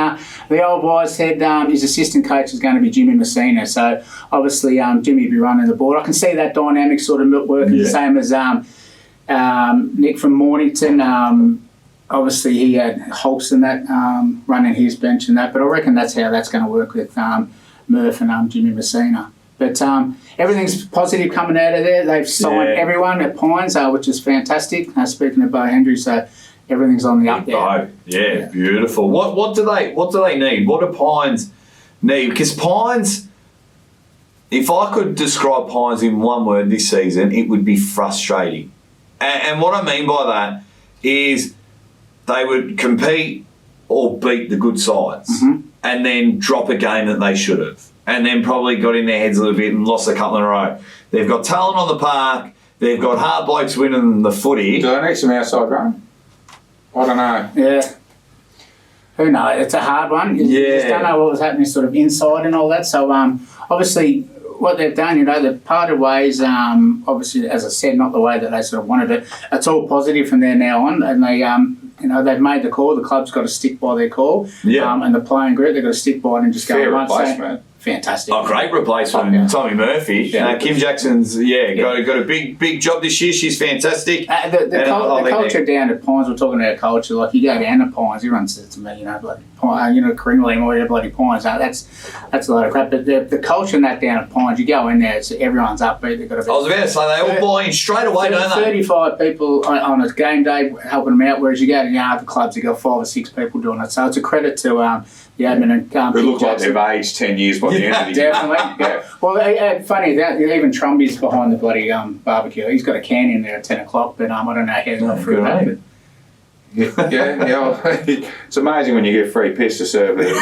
the old boy said his assistant coach is going to be Jimmy Messina. So obviously Jimmy will be running the board. I can see that dynamic sort of working the same as Nick from Mornington. Obviously he had Holtz in that running his bench and that. But I reckon that's how that's going to work with Murph and Jimmy Messina. But everything's positive coming out of there. They've signed everyone at Pines, which is fantastic. Speaking of Bo Hendry, so everything's on the up there. Oh, yeah, beautiful. What do they need? What do Pines need? Because Pines, if I could describe Pines in one word this season, it would be frustrating. And what I mean by that is they would compete or beat the good sides and then drop a game that they should have, and then probably got in their heads a little bit and lost a couple in a row. They've got talent on the park. They've got hard blokes winning the footy. Do they need some outside run? I don't know. Yeah. Who knows? It's a hard one. You just don't know what was happening sort of inside and all that. So, obviously, what they've done, they've parted ways, obviously, as I said, not the way that they sort of wanted it. It's all positive from there now on. And they, they've made the call. The club's got to stick by their call. Yeah. And the playing group, they've got to stick by it and just go. Fair replacement. Fantastic. Oh, great replacement, Tommy Murphy. Yeah. Kim Jackson's, got a big job this year. She's fantastic. The culture down at Pines, we're talking about culture, like you go down to Pines, everyone says to me, bloody Kringley or bloody Pines, that's a lot of crap. But the culture in that down at Pines, you go in there, everyone's upbeat. They've got I was about to say, they all buy in straight away, don't they? 35 people on a game day helping them out, whereas you go to other clubs, you've got 5 or 6 people doing it. So it's a credit to the admin and who look like they've aged 10 years by the end of the year. Definitely, yeah. Well, funny that even Trumby's behind the bloody barbecue. He's got a can in there at 10 o'clock, but I don't know how he's got through that. It's amazing when you get free piss to serve it.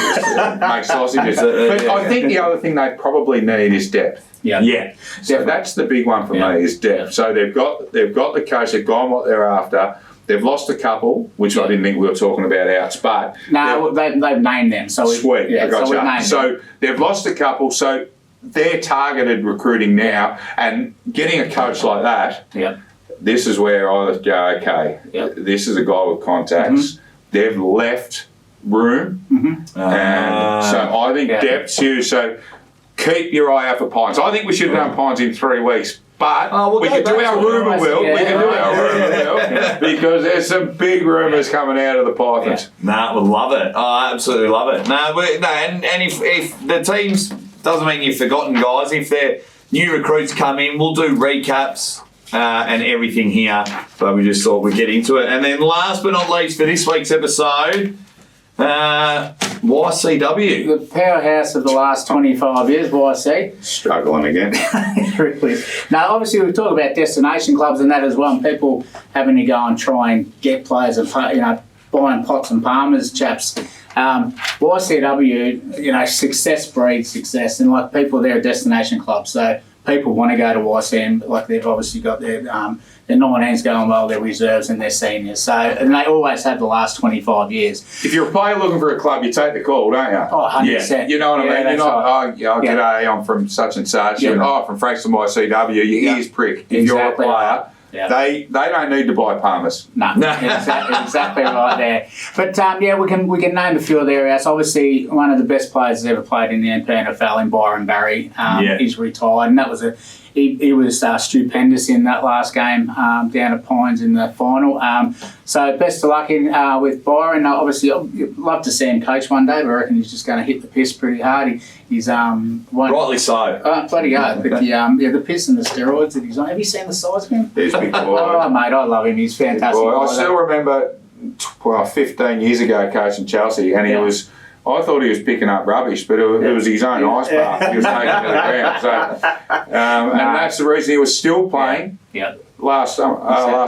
Make sausages. But I think the other thing they probably need is depth. Yeah. So that's the big one for me is depth. So they've got the coach, they've gone what they're after. They've lost a couple, which I didn't think we were talking about outs, but they've named them. So sweet, I got you. So they've lost a couple. So they're targeted recruiting now, and getting a coach like that. Yeah. This is where I go, okay, this is a guy with contacts. They've left room. And so I think depth's huge. So keep your eye out for Pines. I think we should have done Pines in 3 weeks. But we can do our rumour wheel. We can do our rumour wheel because there's some big rumours coming out of the Pythons. Would love it. I absolutely love it. And if the teams, doesn't mean you've forgotten, guys. If their new recruits come in, we'll do recaps and everything here. But we just thought we'd get into it. And then last but not least for this week's episode, YCW. The powerhouse of the last 25 years, YC. Struggling again. Really. Now, obviously, we talk about destination clubs and that as well, and people having to go and try and get players and, buying pots and palmers, chaps. YCW, success breeds success, and like people, they're a destination club, so people want to go to YCM, like they've obviously got their 19s going well, their reserves and their seniors. So, and they always have the last 25 years. If you're a player looking for a club, you take the call, don't you? Oh, 100%. Yeah. You know what I mean? You're not, g'day, I'm from such and such. Yeah. And, from Frankston YCW, your ears prick. If you're a player, they don't need to buy Palmers. No. Exactly right there. But, we can name a few of their outs. Obviously, one of the best players that's ever played in the MPFNL in Byron Barry. He's retired, and that was he was stupendous in that last game down at Pines in the final. So best of luck with Byron. Obviously, I'd love to see him coach one day, but I reckon he's just going to hit the piss pretty hard. He's rightly so. Bloody hard. But the piss and the steroids that he's on. Have you seen the size of him? He's big boy. Oh, mate, I love him. He's fantastic. I still remember 15 years ago coaching Chelsea, and he was. I thought he was picking up rubbish, but it was his own ice bath he was taking to the ground. So, and that's the reason he was still playing last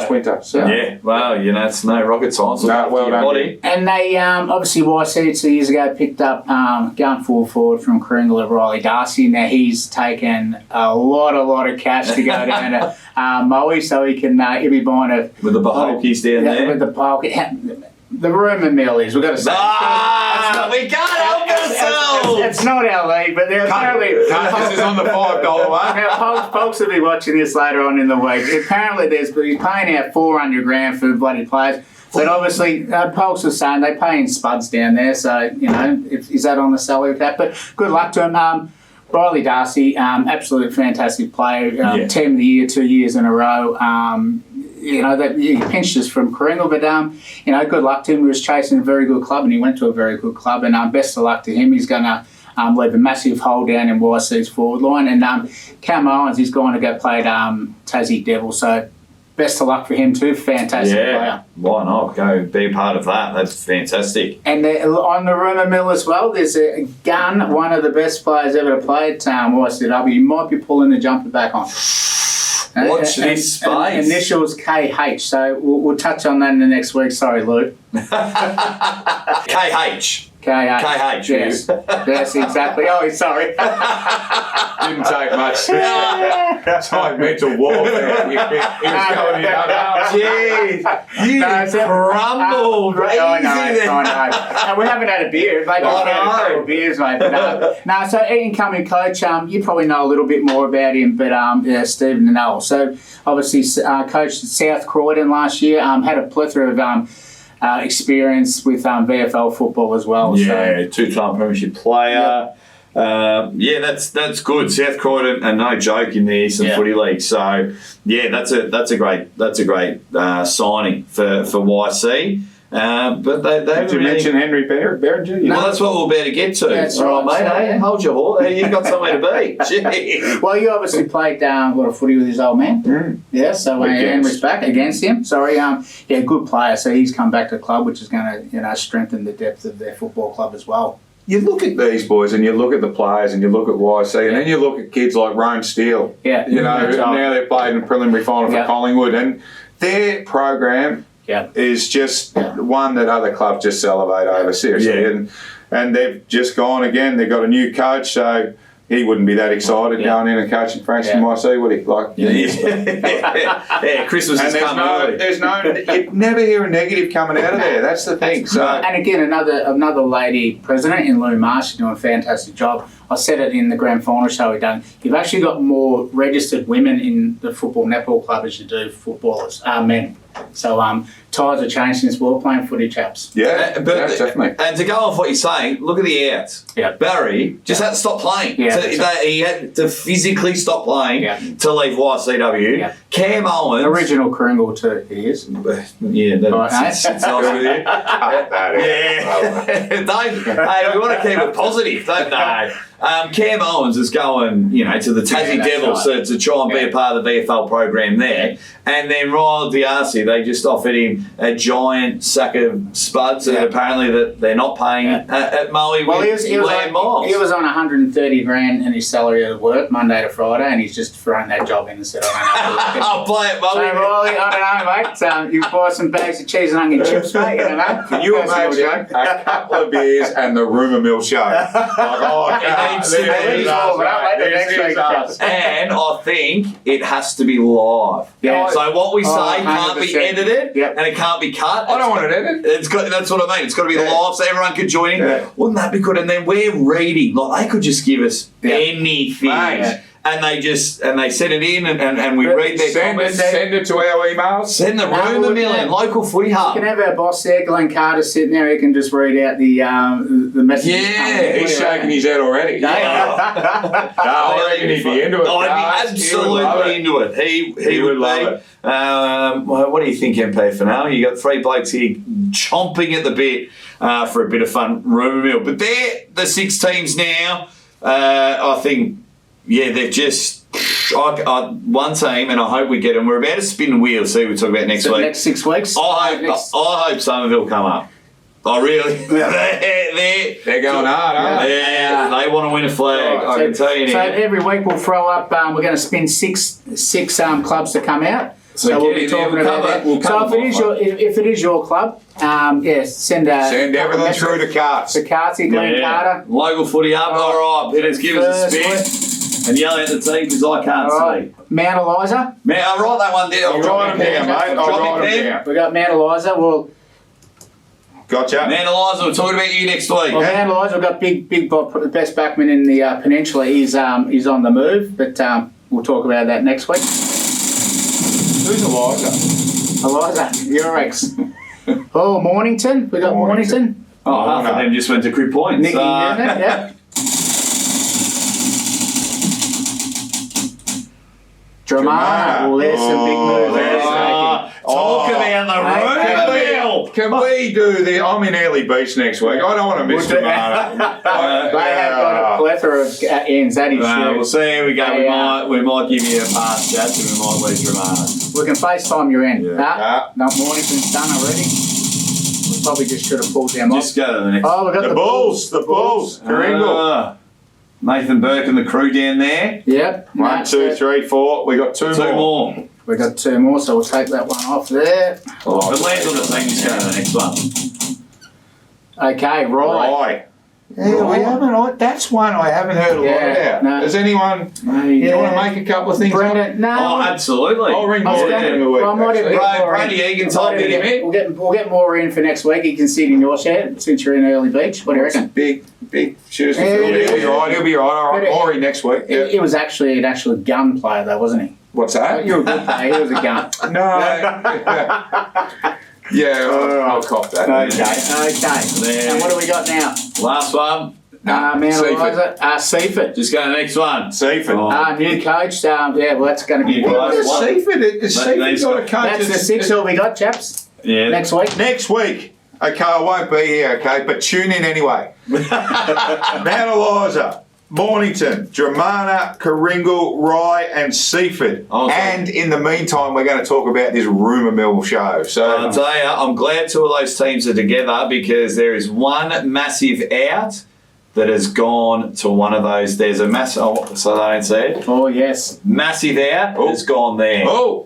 winter. So. Yeah, well, it's no rocket science. No, well done. Body. And they obviously YC 2 years ago picked up going forward from Kringle of Riley Darcy. Now he's taken a lot of cash to go down to Moe, so he can he'll be buying with the Bahalkis down there. With the Bahalkis. The rumour mill is, we've got to say. We can't help ourselves! It's not our league, but they're apparently. This is on the $5 one. Now, folks will be watching this later on in the week. Apparently, he's paying out $400,000 for bloody players. But obviously, Pulse was saying they pay in spuds down there, so, is that on the salary cap? But good luck to him. Riley Darcy, absolute fantastic player. Team of the year 2 years in a row. He pinched us from Kringle, but good luck to him. He was chasing a very good club, and he went to a very good club. And best of luck to him. He's going to leave a massive hole down in YC's forward line. And Cam Owens, he's going to go play Tassie Devil. So best of luck for him too. Fantastic player. Why not? Go be part of that. That's fantastic. And on the rumour mill as well, there's a gun, one of the best players ever to play at YCW. You might be pulling the jumper back on. Watch this space. Initials KH. So we'll touch on that in the next week. Sorry, Luke. KH. KH. Yes. Yes, exactly. Oh, sorry. Didn't take much. It's like mental warfare. He was going in Jeez, you crumbled I know. there. And we haven't had a beer. Maybe we've had a couple of beers, mate. But, so incoming coach, you probably know a little bit more about him, but Stephen Null. So obviously coached at South Croydon last year, had a plethora of experience with VFL football as well. Yeah, two-time premiership player. Yep. That's good. South Croydon, and no joke in the Eastern Footy League. So yeah, that's a great signing for YC. But they did you mention Henry Berringer? Well, that's what we're about to get to. That's all right, mate. So, hey, hold your horse. You've got somewhere to be. Jeez. Well, you obviously played a lot of footy with his old man. Yeah, so Henry's back against him. Sorry, good player. So he's come back to the club, which is going to strengthen the depth of their football club as well. You look at these boys and you look at the players and you look at YC and then you look at kids like Roan Steele. Yeah. Now they've played in the preliminary final for Collingwood, and their program is just one that other clubs just salivate over, seriously. And they've just gone again. They've got a new coach, so he wouldn't be that excited going in and coaching Frankston YC, would he? Christmas is coming early. You never hear a negative coming out of there. That's the thing. So, and again, another lady president in Lou Marsh doing a fantastic job. I said it in the grand final show we done. You've actually got more registered women in the football netball club as you do footballers, men. So tides are changed since we were playing footy, chaps. Definitely. And to go off what you're saying, look at the outs. Yeah. Barry just had to stop playing. Yeah, he had to physically stop playing to leave YCW. Yeah. Cam Owens. Original Kringle too, he is. Yeah, that's nice with you. Hey, we want to keep it positive, don't we? Cam Owens is going, to the Tassie Devils to try and be a part of the VFL program there. And then Ryan D'Arcy, they just offered him a giant sack of spuds and apparently that they're not paying at Maui. Well, he was on 130 grand in his salary at work Monday to Friday, and he's just thrown that job in and said, I don't know. I'll play it, Maui. So, Riley, I don't know, mate. You buy some bags of cheese and onion chips, mate. You know? Can you imagine a couple of beers and the rumour mill show? And I think it has to be live. Yeah. So what we say can't 100%. be edited and it can't be cut. I don't want it edited. That's what I mean. It's got to be live so everyone can join in. Yeah. Wouldn't that be good? And then we're reading. Like they could just give us anything. Mate. And they send it in and we read their comments. Send it to our emails. Send the rumour mill in, local footy hub. You can have our boss there, Glenn Carter, sitting there. He can just read out the message. Yeah, he's shaking his head already. I reckon he'd be into it. I'd be absolutely into it. He would love it. What do you think, MPFNL? You got three blokes here chomping at the bit for a bit of fun rumour mill. But they're the 6 teams now. I think. Yeah, they're just one team, and I hope we get them. We're about to spin the wheel, see what we talk about next week. Next 6 weeks? I hope Somerville come up. I really. They're going hard, aren't they? Yeah, they want to win a flag, I can tell you now. So every week we'll throw up, we're going to spin six clubs to come out. So we'll be talking about that. So if it is your club, send everything through the carts. The carts, Glenn Carter. Local footy up. All right, Peter's give us a spin. And yell at the team because I can't see. Mount Eliza. I'll write that one down. I'll write them down, mate. I'll write them down. We got Mount Eliza. Gotcha. Mount Eliza, we're talking about you next week. Well, Mount Eliza, we've got Big Bob, the best backman in the peninsula. He's on the move, but we'll talk about that next week. Who's Eliza? Eliza, your ex. Oh, Mornington. We got Mornington. Half of them just went to Crib Point. Nicky, yeah. Dramana. Well, there's some big moves there. Talk about the rumour mill. Can we do the? I'm in Early Beach next week. I don't want to miss Tomato. They have got a plethora of ends. That is true. We'll see how we go. We might give you a pass, Jats, and we might leave Romano. We can FaceTime your end. Yeah. No, Mornington's done already. We probably just should have pulled them off. Just go to the next. Oh, we've got The Bulls. The Bulls. Karingal. Nathan Burke and the crew down there. Yep. 1, 2, 3, 4. We got two more. We got 2 more, so we'll take that one off there. Oh, if it lands on the thing, just go to the next one. Okay, right. Right. Yeah, we haven't. That's one I haven't heard a lot about. No. Does anyone? You want to make a couple of things? Brendan, no. Oh, absolutely. I'll ring I was Morgan gonna- in a week. I might have actually. been- Brady Egan told me to hit. We'll get more in for next week. You can sit in your shed since you're in Early Beach. What do you reckon? Big shoes to Yeah, fill. yeah, He'll be yeah. right. He'll be right. All right. But it- Ori next week. Yeah. He was actually an actual gun player, though, wasn't he? What's that? You're a good player. He was a gun. No. Yeah, I'll cop that. Okay. And what do we got now? Last one. Man, Seaford. Seaford. Just go to the next one. Seaford. Oh. New coach. Yeah, well, that's going to be New good. coach. Is Seaford? Is Seaford got a coach? That's the 6 that we got, chaps. Yeah. Next week. Next week. Okay, I won't be here, okay, but tune in anyway. Mount Eliza, Mornington, Dramana, Karingal, Rye and Seaford. Awesome. And in the meantime, we're going to talk about this rumour mill show. So I'll tell you, I'm glad 2 of those teams are together because there is one massive out that has gone to one of those. There's a massive, so they don't see it. Oh, yes. Massive out has gone there. oh,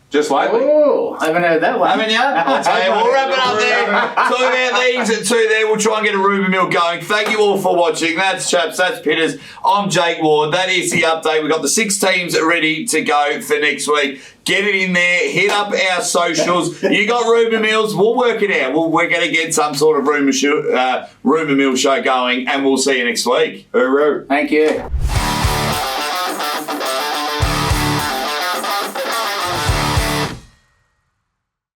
just lately. Oh, I haven't heard that one. Haven't you? I'll tell you, we'll wrap it up there. Talk about these at 2 there. We'll try and get a rumour mill going. Thank you all for watching. That's Chaps, that's Pitters. I'm Jake Ward. That is the update. We've got the 6 teams ready to go for next week. Get it in there. Hit up our socials. You got rumour mills. We'll work it out. We're going to get some sort of rumour mill show going, and we'll see you next week. Hooroo. Thank you.